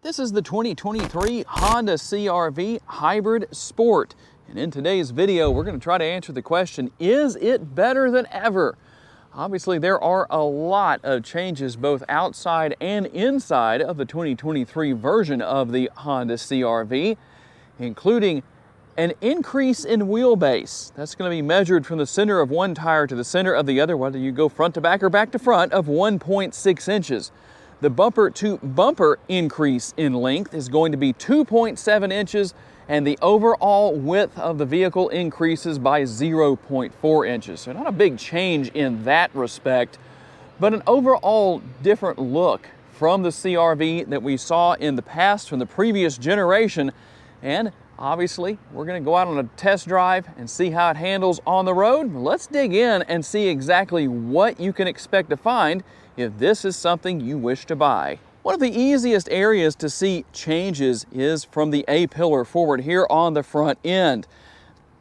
This is the 2023 Honda CR-V Hybrid Sport. And in today's video, we're going to try to answer the question, is it better than ever? Obviously, there are a lot of changes both outside and inside of the 2023 version of the Honda CR-V, including an increase in wheelbase. That's going to be measured from the center of one tire to the center of the other, whether you go front to back or back to front, of 1.6 inches. The bumper-to-bumper increase in length is going to be 2.7 inches, and the overall width of the vehicle increases by 0.4 inches. So not a big change in that respect, but an overall different look from the CR-V that we saw in the past from the previous generation. And obviously, we're going to go out on a test drive and see how it handles on the road. Let's dig in and see exactly what you can expect to find if this is something you wish to buy. One of the easiest areas to see changes is from the A-pillar forward here on the front end.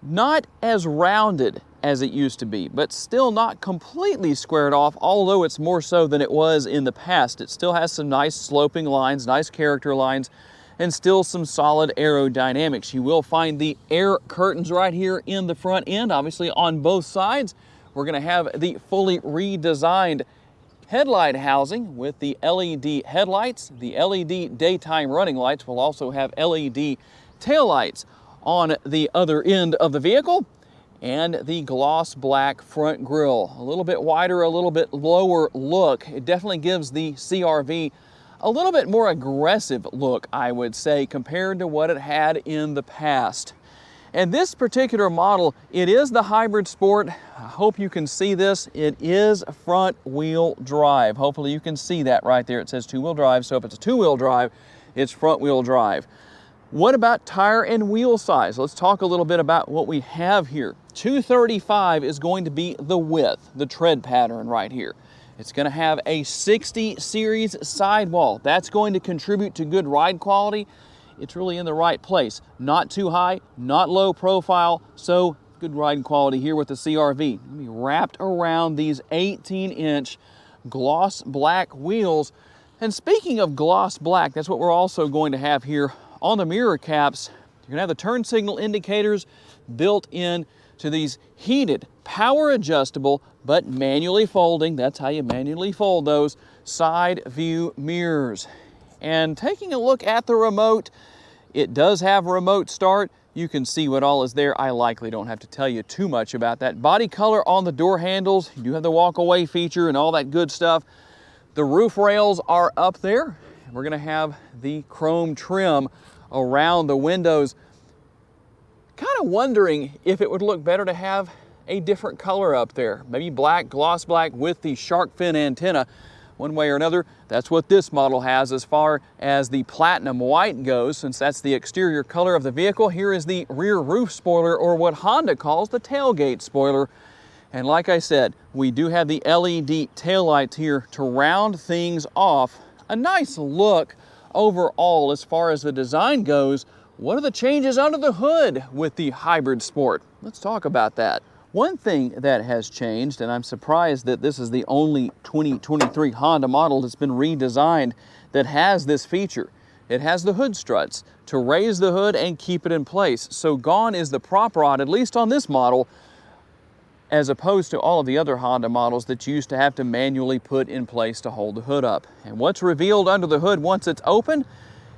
Not as rounded as it used to be, but still not completely squared off, although it's more so than it was in the past. It still has some nice sloping lines, nice character lines, and still some solid aerodynamics. You will find the air curtains right here in the front end, obviously on both sides. We're going to have the fully redesigned headlight housing with the LED headlights. The LED daytime running lights will also have LED taillights on the other end of the vehicle, and the gloss black front grille. A little bit wider, a little bit lower look. It definitely gives the CR-V a little bit more aggressive look, I would say, compared to what it had in the past. And this particular model, it is the Hybrid Sport. I hope you can see this. It is front wheel drive. Hopefully you can see that right there. It says two-wheel drive, so if it's a two-wheel drive, it's front wheel drive. What about tire and wheel size? Let's talk a little bit about what we have here. 235 is going to be the width, the tread pattern right here. It's going to have a 60 series sidewall. That's going to contribute to good ride quality. It's really in the right place. Not too high, not low profile, so good ride quality here with the CR-V. It's going to be wrapped around these 18-inch gloss black wheels. And speaking of gloss black, that's what we're also going to have here on the mirror caps. You're going to have the turn signal indicators built in to these heated, power adjustable, but manually folding, that's how you manually fold those, side view mirrors. And taking a look at the remote, it does have a remote start. You can see what all is there. I likely don't have to tell you too much about that. Body color on the door handles. You do have the walk-away feature and all that good stuff. The roof rails are up there. We're going to have the chrome trim around the windows. Kind of wondering if it would look better to have a different color up there. Maybe black, gloss black with the shark fin antenna. One way or another, that's what this model has as far as the platinum white goes, since that's the exterior color of the vehicle. Here is the rear roof spoiler, or what Honda calls the tailgate spoiler. And like I said, we do have the LED taillights here to round things off. A nice look overall as far as the design goes. What are the changes under the hood with the Hybrid Sport? Let's talk about that. One thing that has changed, and I'm surprised that this is the only 2023 Honda model that's been redesigned that has this feature. It has the hood struts to raise the hood and keep it in place. So gone is the prop rod, at least on this model, as opposed to all of the other Honda models that you used to have to manually put in place to hold the hood up. And what's revealed under the hood once it's open?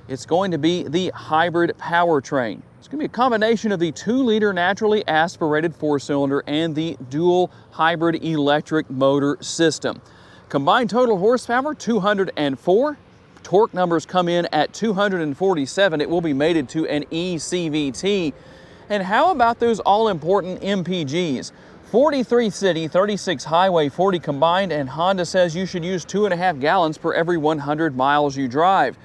It's going to be the hybrid powertrain. It's going to be a combination of the 2-liter naturally aspirated 4-cylinder and the dual hybrid electric motor system. Combined total horsepower, 204. Torque numbers come in at 247. It will be mated to an eCVT. And how about those all-important MPGs? 43 city, 36 highway, 40 combined, and Honda says you should use 2.5 gallons per every 100 miles you drive.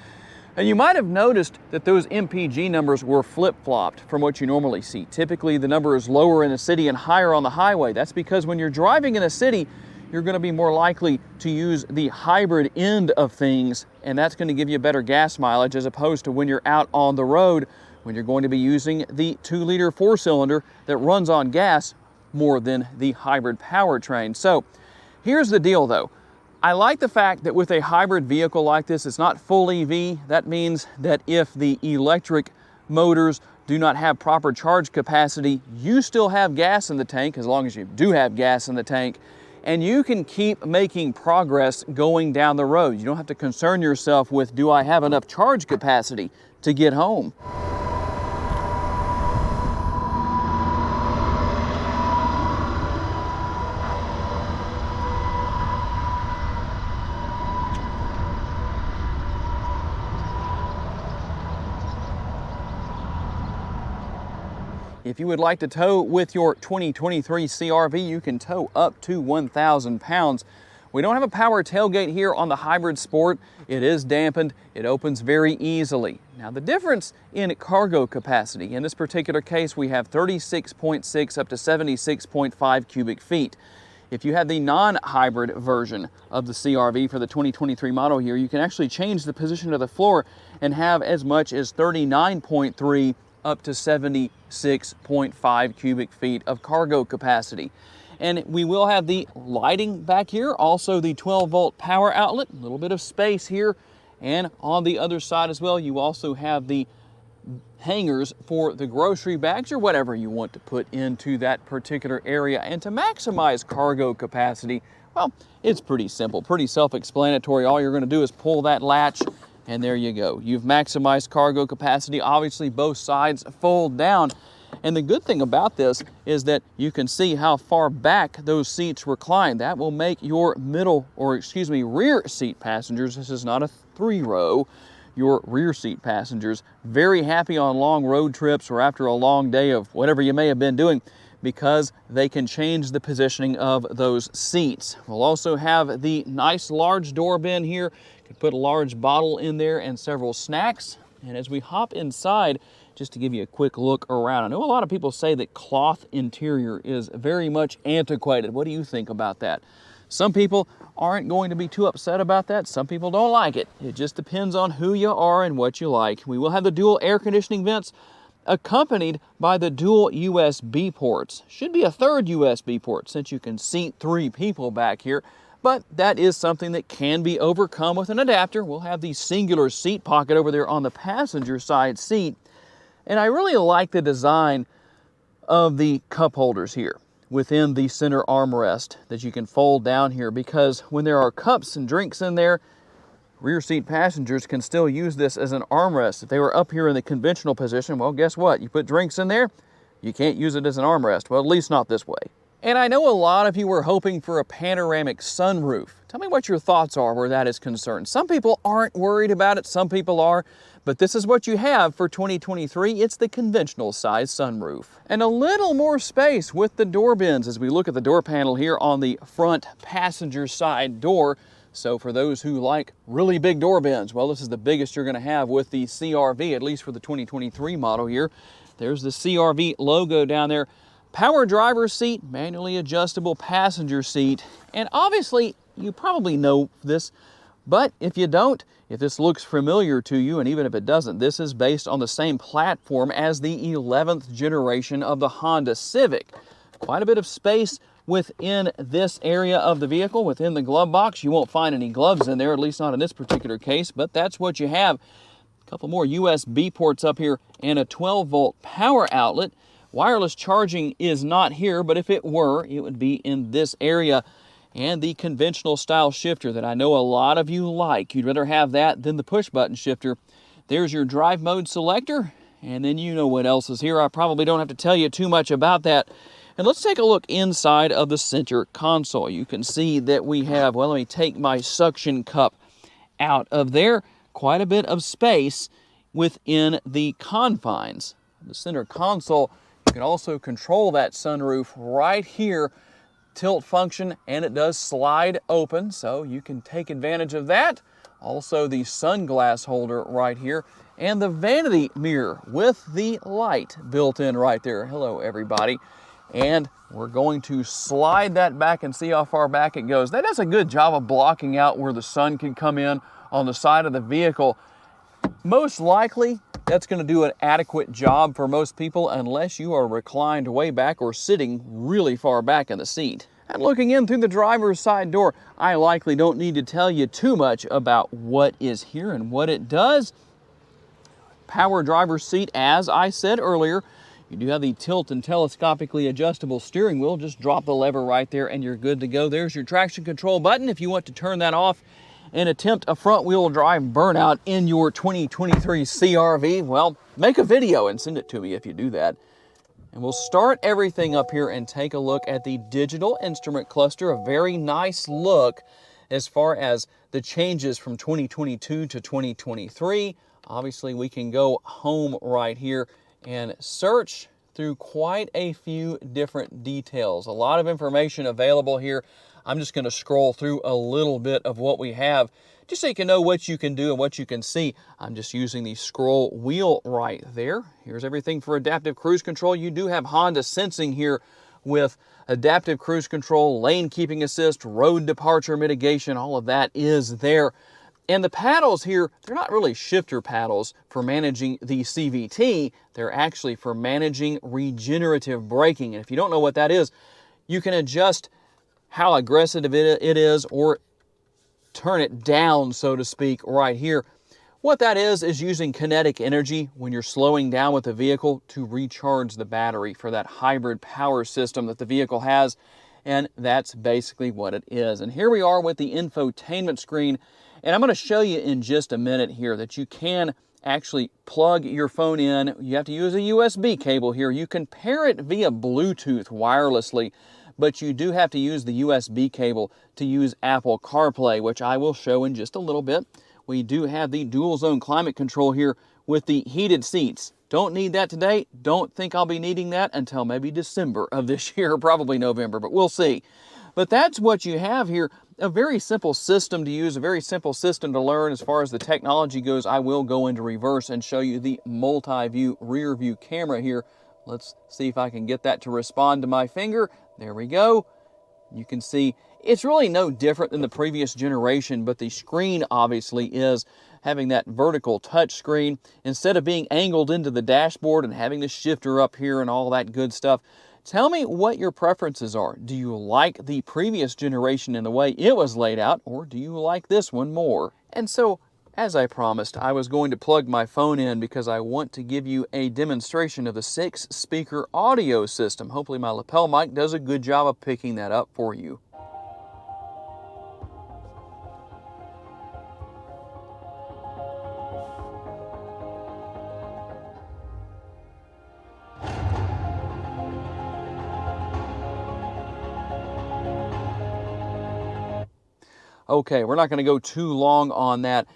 And you might have noticed that those MPG numbers were flip-flopped from what you normally see. Typically, the number is lower in a city and higher on the highway. That's because when you're driving in a city, you're going to be more likely to use the hybrid end of things, and that's going to give you better gas mileage as opposed to when you're out on the road, when you're going to be using the 2-liter 4-cylinder that runs on gas more than the hybrid powertrain. So here's the deal though. I like the fact that with a hybrid vehicle like this, it's not full EV. That means that if the electric motors do not have proper charge capacity, you still have gas in the tank, as long as you do have gas in the tank, and you can keep making progress going down the road. You don't have to concern yourself with, do I have enough charge capacity to get home? If you would like to tow with your 2023 CR-V, you can tow up to 1,000 pounds. We don't have a power tailgate here on the Hybrid Sport. It is dampened. It opens very easily. Now, the difference in cargo capacity, in this particular case, we have 36.6 up to 76.5 cubic feet. If you have the non-hybrid version of the CR-V for the 2023 model here, you can actually change the position of the floor and have as much as 39.3 up to 76.5 cubic feet of cargo capacity. And we will have the lighting back here, also the 12-volt power outlet, a little bit of space here. And on the other side as well, you also have the hangers for the grocery bags or whatever you want to put into that particular area. And to maximize cargo capacity, well, it's pretty simple, pretty self-explanatory. All you're going to do is pull that latch, and there you go. You've maximized cargo capacity. Obviously, both sides fold down. And the good thing about this is that you can see how far back those seats recline. That will make your rear seat passengers, this is not a 3-row, your rear seat passengers, very happy on long road trips or after a long day of whatever you may have been doing, because they can change the positioning of those seats. We'll also have the nice large door bin here. You can put a large bottle in there and several snacks. And as we hop inside, just to give you a quick look around, I know a lot of people say that cloth interior is very much antiquated. What do you think about that? Some people aren't going to be too upset about that. Some people don't like it. It just depends on who you are and what you like. We will have the dual air conditioning vents accompanied by the dual USB ports. Should be a third USB port since you can seat 3 people back here, but that is something that can be overcome with an adapter. We'll have the singular seat pocket over there on the passenger side seat. And I really like the design of the cup holders here within the center armrest that you can fold down here, because when there are cups and drinks in there, rear seat passengers can still use this as an armrest. If they were up here in the conventional position, well, guess what? You put drinks in there, you can't use it as an armrest. Well, at least not this way. And I know a lot of you were hoping for a panoramic sunroof. Tell me what your thoughts are where that is concerned. Some people aren't worried about it, some people are, but this is what you have for 2023. It's the conventional size sunroof. And a little more space with the door bins as we look at the door panel here on the front passenger side door. So for those who like really big door bins, well, this is the biggest you're going to have with the CR-V, at least for the 2023 model here. There's the CR-V logo down there. Power driver's seat, manually adjustable passenger seat, and obviously you probably know this, but if you don't, if this looks familiar to you, and even if it doesn't, this is based on the same platform as the 11th generation of the Honda Civic. Quite a bit of space within this area of the vehicle, within the glove box. You won't find any gloves in there, at least not in this particular case, but that's what you have. A couple more USB ports up here and a 12-volt power outlet. Wireless charging is not here, but if it were, it would be in this area. And the conventional style shifter that I know a lot of you like. You'd rather have that than the push button shifter. There's your drive mode selector, and then you know what else is here. I probably don't have to tell you too much about that. And let's take a look inside of the center console. You can see that we have, well, let me take my suction cup out of there. Quite a bit of space within the confines of the center console. You can also control that sunroof right here, tilt function, and it does slide open, so you can take advantage of that. Also the sunglass holder right here, and the vanity mirror with the light built in right there. Hello, everybody. And we're going to slide that back and see how far back it goes. That does a good job of blocking out where the sun can come in on the side of the vehicle. Most likely, that's going to do an adequate job for most people unless you are reclined way back or sitting really far back in the seat. And looking in through the driver's side door, I likely don't need to tell you too much about what is here and what it does. Power driver's seat, as I said earlier. You do have the tilt and telescopically adjustable steering wheel. Just drop the lever right there and you're good to go. There's your traction control button if you want to turn that off and attempt a front-wheel drive burnout in your 2023 CR-V. Well, make a video and send it to me if you do that. And we'll start everything up here and take a look at the digital instrument cluster. A very nice look as far as the changes from 2022 to 2023. Obviously, we can go home right here and search through quite a few different details. A lot of information available here. I'm just going to scroll through a little bit of what we have just so you can know what you can do and what you can see. I'm just using the scroll wheel right there. Here's everything for adaptive cruise control. You do have Honda sensing here with adaptive cruise control, lane keeping assist, road departure mitigation, all of that is there. And the paddles here, they're not really shifter paddles for managing the CVT. They're actually for managing regenerative braking. And if you don't know what that is, you can adjust how aggressive it is or turn it down, so to speak, right here. What that is using kinetic energy when you're slowing down with the vehicle to recharge the battery for that hybrid power system that the vehicle has. And that's basically what it is. And here we are with the infotainment screen. And I'm going to show you in just a minute here that you can actually plug your phone in. You have to use a USB cable here. You can pair it via Bluetooth wirelessly, but you do have to use the USB cable to use Apple CarPlay, which I will show in just a little bit. We do have the dual zone climate control here with the heated seats. Don't need that today. Don't think I'll be needing that until maybe December of this year, probably November, but we'll see. But that's what you have here. A very simple system to use, a very simple system to learn. As far as the technology goes, I will go into reverse and show you the multi-view rear view camera here. Let's see if I can get that to respond to my finger. There we go. You can see it's really no different than the previous generation, but the screen obviously is having that vertical touch screen. Instead of being angled into the dashboard and having the shifter up here and all that good stuff, tell me what your preferences are. Do you like the previous generation in the way it was laid out, or do you like this one more? And so, as I promised, I was going to plug my phone in because I want to give you a demonstration of the 6-speaker audio system. Hopefully my lapel mic does a good job of picking that up for you. Okay, we're not going to go too long on that,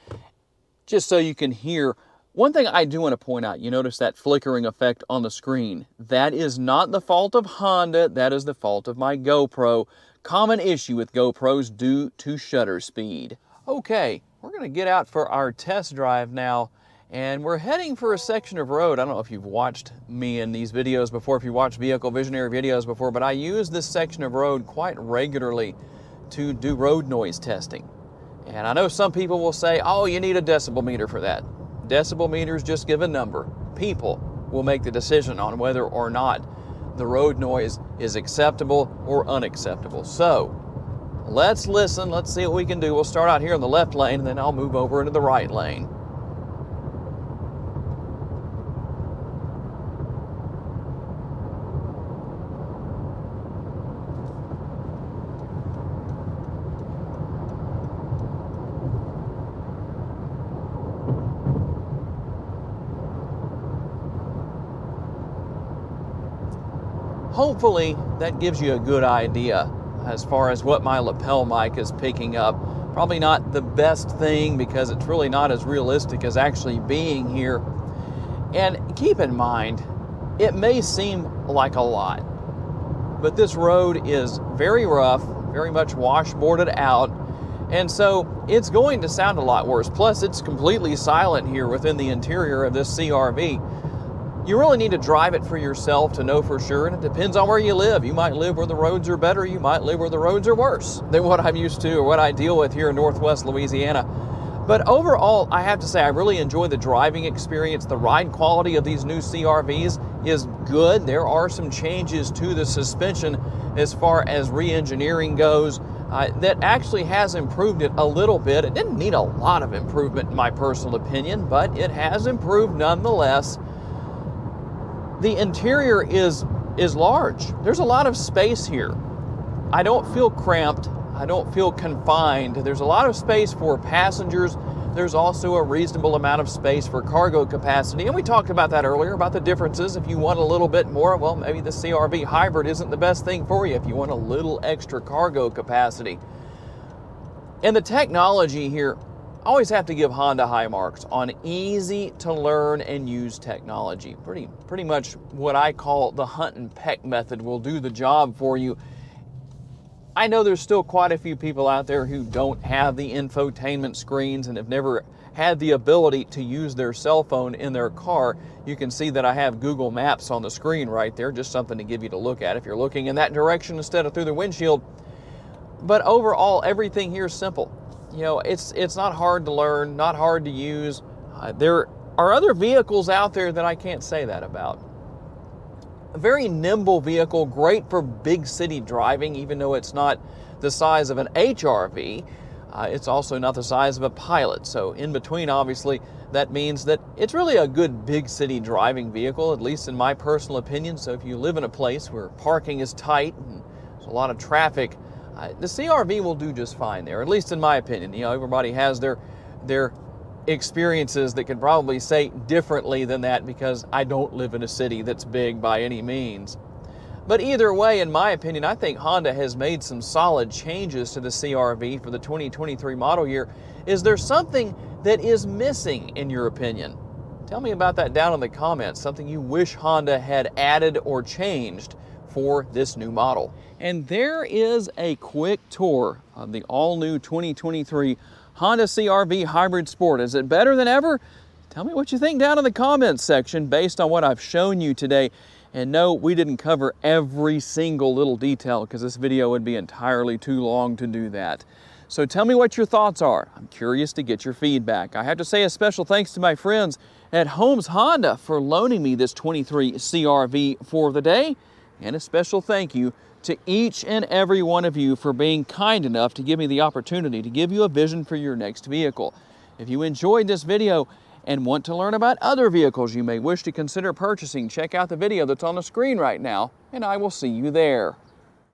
just so you can hear. One thing I do want to point out, you notice that flickering effect on the screen. That is not the fault of Honda, that is the fault of my GoPro. Common issue with GoPros due to shutter speed. Okay, we're going to get out for our test drive now, and we're heading for a section of road. I don't know if you've watched me in these videos before, if you watched Vehicle Visionary videos before, but I use this section of road quite regularly to do road noise testing. And I know some people will say, oh, you need a decibel meter for that. Decibel meters just give a number. People will make the decision on whether or not the road noise is acceptable or unacceptable. So let's listen, let's see what we can do. We'll start out here in the left lane and then I'll move over into the right lane. Hopefully that gives you a good idea as far as what my lapel mic is picking up. Probably not the best thing because it's really not as realistic as actually being here. And keep in mind, it may seem like a lot, but this road is very rough, very much washboarded out, and so it's going to sound a lot worse. Plus, it's completely silent here within the interior of this CR-V. You really need to drive it for yourself to know for sure, and it depends on where you live. You might live where the roads are better, you might live where the roads are worse than what I'm used to or what I deal with here in Northwest Louisiana. But overall, I have to say I really enjoy the driving experience. The ride quality of these new CR-Vs is good. There are some changes to the suspension as far as re-engineering goes that actually has improved it a little bit. It didn't need a lot of improvement in my personal opinion, but it has improved nonetheless. The interior is large. There's a lot of space here. I don't feel cramped. I don't feel confined. There's a lot of space for passengers. There's also a reasonable amount of space for cargo capacity. And we talked about that earlier, about the differences. If you want a little bit more, well, maybe the CR-V hybrid isn't the best thing for you if you want a little extra cargo capacity. And the technology here, I always have to give Honda high marks on easy to learn and use technology. Pretty much what I call the hunt and peck method will do the job for you. I know there's still quite a few people out there who don't have the infotainment screens and have never had the ability to use their cell phone in their car. You can see that I have Google Maps on the screen right there, just something to give you to look at if you're looking in that direction instead of through the windshield. But overall, everything here is simple. You know, it's not hard to learn, not hard to use. There are other vehicles out there that I can't say that about. A very nimble vehicle, great for big city driving, even though it's not the size of an HR-V. It's also not the size of a Pilot. So in between, obviously, that means that it's really a good big city driving vehicle, at least in my personal opinion. So if you live in a place where parking is tight and there's a lot of traffic, the CR-V will do just fine there, at least in my opinion. You know, everybody has their experiences that could probably say differently than that because I don't live in a city that's big by any means. But either way, in my opinion, I think Honda has made some solid changes to the CR-V for the 2023 model year. Is there something that is missing in your opinion? Tell me about that down in the comments, something you wish Honda had added or changed for this new model. And there is a quick tour of the all-new 2023 Honda CR-V Hybrid Sport. Is it better than ever? Tell me what you think down in the comments section based on what I've shown you today. And no, we didn't cover every single little detail because this video would be entirely too long to do that. So tell me what your thoughts are. I'm curious to get your feedback. I have to say a special thanks to my friends at Holmes Honda for loaning me this 23 CR-V for the day. And a special thank you to each and every one of you for being kind enough to give me the opportunity to give you a vision for your next vehicle. If you enjoyed this video and want to learn about other vehicles you may wish to consider purchasing, check out the video that's on the screen right now, and I will see you there.